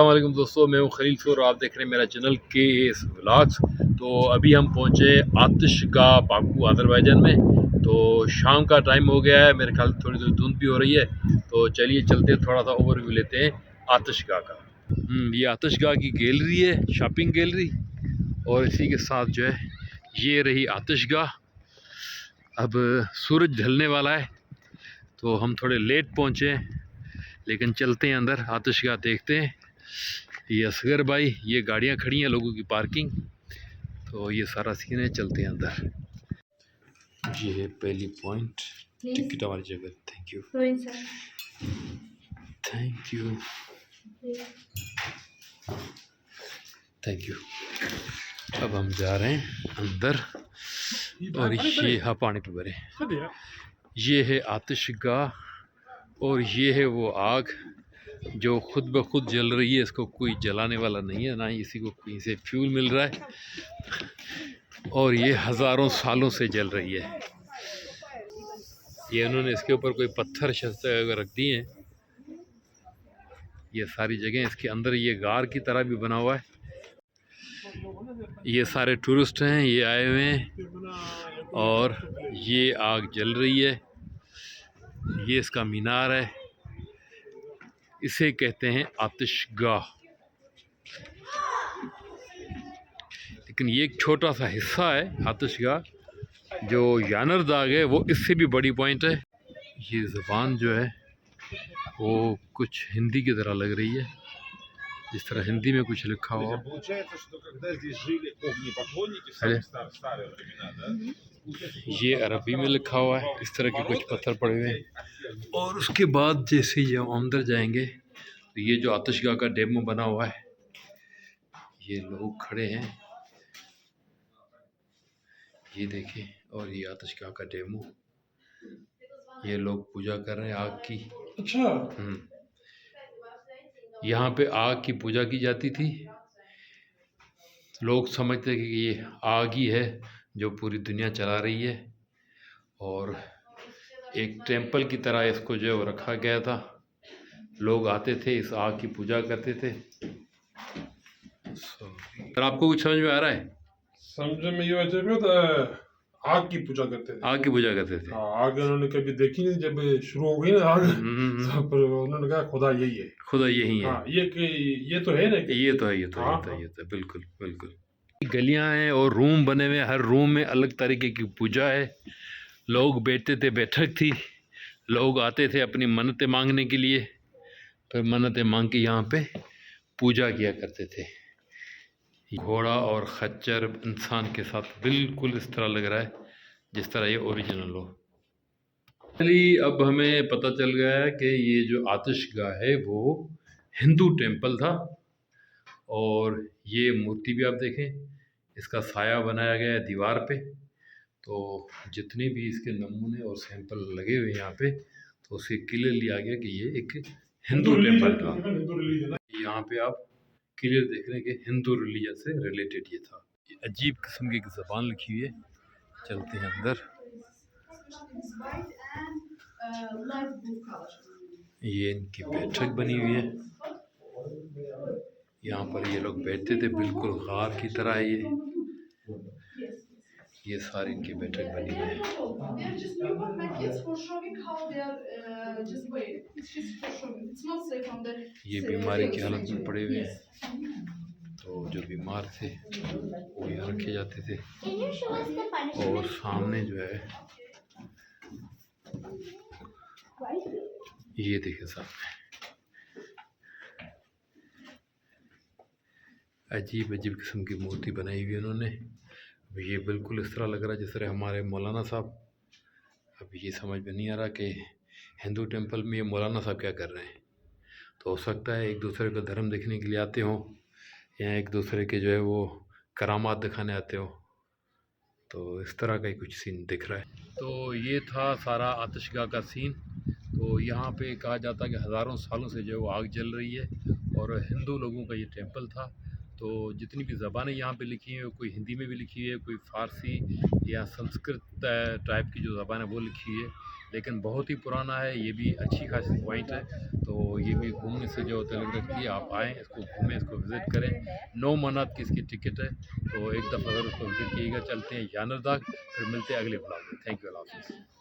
अस्सलामुअलैकुम दोस्तों, मैं हूं खलील और आप देख रहे हैं मेरा चैनल के एस व्लॉग्स। तो अभी हम पहुंचे आतिशगाह बाकू अज़रबैजान में। तो शाम का टाइम हो गया है, मेरे ख्याल थोड़ी थोड़ी धुंध भी हो रही है। तो चलिए चलते थोड़ा सा ओवरव्यू लेते हैं आतिशगाह का। ये आतिशगाह की गैलरी है, शॉपिंग गैलरी। और इसी के साथ जो है ये रही आतिशगाह। अब सूरज ढलने वाला है तो हम थोड़े लेट पहुँचे, लेकिन चलते हैं अंदर आतिशगाह देखते हैं। ये असगर भाई, ये गाड़ियाँ खड़ी हैं, लोगों की पार्किंग। तो ये सारा सीन है, चलते हैं अंदर। ये है पहली पॉइंट, टिकट हमारी जगह। Thank you, thank you, thank you. अब हम जा रहे हैं अंदर। और ये हाँ, पानी पे भरे। ये है आतिशगाह और ये है वो आग जो खुद ब खुद जल रही है। इसको कोई जलाने वाला नहीं है, ना ही इसी को कहीं से फ्यूल मिल रहा है। और ये हज़ारों सालों से जल रही है। ये उन्होंने इसके ऊपर कोई पत्थर शस्त्र रख दिए हैं। ये सारी जगह इसके अंदर ये गार की तरह भी बना हुआ है। ये सारे टूरिस्ट हैं, ये आए हुए हैं और ये आग जल रही है। ये इसका मीनार है, इसे कहते हैं आतिशगाह। लेकिन ये एक छोटा सा हिस्सा है आतिशगाह। जो यानर दाग है वो इससे भी बड़ी पॉइंट है। ये ज़बान जो है वो कुछ हिंदी की तरह लग रही है, जिस तरह हिंदी में कुछ लिखा हुआ। ये अरबी में लिखा हुआ है, इस तरह के कुछ पत्थर पड़े हुए हैं। और उसके बाद जैसे ही हम अंदर जाएंगे तो ये जो आतिशगाह का डेमो बना हुआ है, ये लोग खड़े हैं, ये देखें। और ये आतिशगाह का डेमो, ये लोग पूजा कर रहे हैं आग की। अच्छा। यहाँ पे आग की पूजा की जाती थी। लोग समझते थे कि ये आग ही है जो पूरी दुनिया चला रही है। और एक टेंपल की तरह इसको जो रखा गया था। लोग आते थे, इस आग की पूजा करते थे। पर आपको कुछ समझ में आ रहा है? समझ में ये वजह आग की पूजा करते थे। आग की पूजा करते थे। आग उन्होंने कभी देखी नहीं, जब शुरू हो गई ना आग पर उन्होंने कहा खुदा यही है, खुदा यही है। हाँ, ये तो है ना, ये तो है, ये तो है, हाँ, ये तो है, ये तो है, बिल्कुल बिल्कुल। गलियां हैं और रूम बने हुए, हर रूम में अलग तरीके की पूजा है। लोग बैठते थे, बैठक थी। लोग आते थे अपनी मन्नतें मांगने के लिए, फिर मन्नतें मांग के यहाँ पे पूजा किया करते थे। घोड़ा और खच्चर इंसान के साथ बिल्कुल इस तरह लग रहा है जिस तरह ये ओरिजिनल हो। अब हमें पता चल गया है कि ये जो आतिशगाह है वो हिंदू टेंपल था। और ये मूर्ति भी आप देखें, इसका साया बनाया गया है दीवार पे। तो जितने भी इसके नमूने और सैंपल लगे हुए यहाँ पे, तो उससे क्लियरली आ गया कि ये एक हिंदू टेंपल था। यहाँ पे आप क्लियर देख रहे हैं कि हिंदू रिलीजन से रिलेटेड ये था। अजीब किस्म की ज़बान लिखी हुई है। चलते हैं अंदर। ये इनकी बैठक बनी हुई है। यहाँ पर ये लोग बैठते थे, बिल्कुल गार की तरह है ये सारी इनकी बैठक बनी हुई है। ये बीमारी की हालत में पड़े हुए हैं, तो जो बीमार थे वो यहाँ रखे जाते थे। और सामने जो है ये देखे सामने अजीब अजीब किस्म की मूर्ति बनाई हुई है उन्होंने। अब ये बिल्कुल इस तरह लग रहा है जिस तरह हमारे मौलाना साहब। अब ये समझ में नहीं आ रहा कि हिंदू टेंपल में ये मौलाना साहब क्या कर रहे हैं। तो हो सकता है एक दूसरे का धर्म देखने के लिए आते हों, या एक दूसरे के जो है वो करामात दिखाने आते हो। तो इस तरह का ही कुछ सीन दिख रहा है। तो ये था सारा आतिशगाह का सीन। तो यहाँ पे कहा जाता है कि हज़ारों सालों से जो है वो आग जल रही है और हिंदू लोगों का ये टेंपल था। तो जितनी भी ज़बानें यहाँ पे लिखी हैं, कोई हिंदी में भी लिखी है, कोई फ़ारसी या संस्कृत टाइप की जो ज़बान है वो लिखी है, लेकिन बहुत ही पुराना है। ये भी अच्छी खासी पॉइंट है। तो ये भी घूमने से जो होता है लगता है कि आप आएँ, इसको घूमें, इसको विज़िट करें। 9 मन्नत की इसकी टिकट है, तो एक दफ़ा अगर उसको विज़िट कीजिएगा। चलते हैं यानरदाग, फिर मिलते हैं अगले ब्लॉग में। थैंक यू, अल्लाह हाफ़िज़।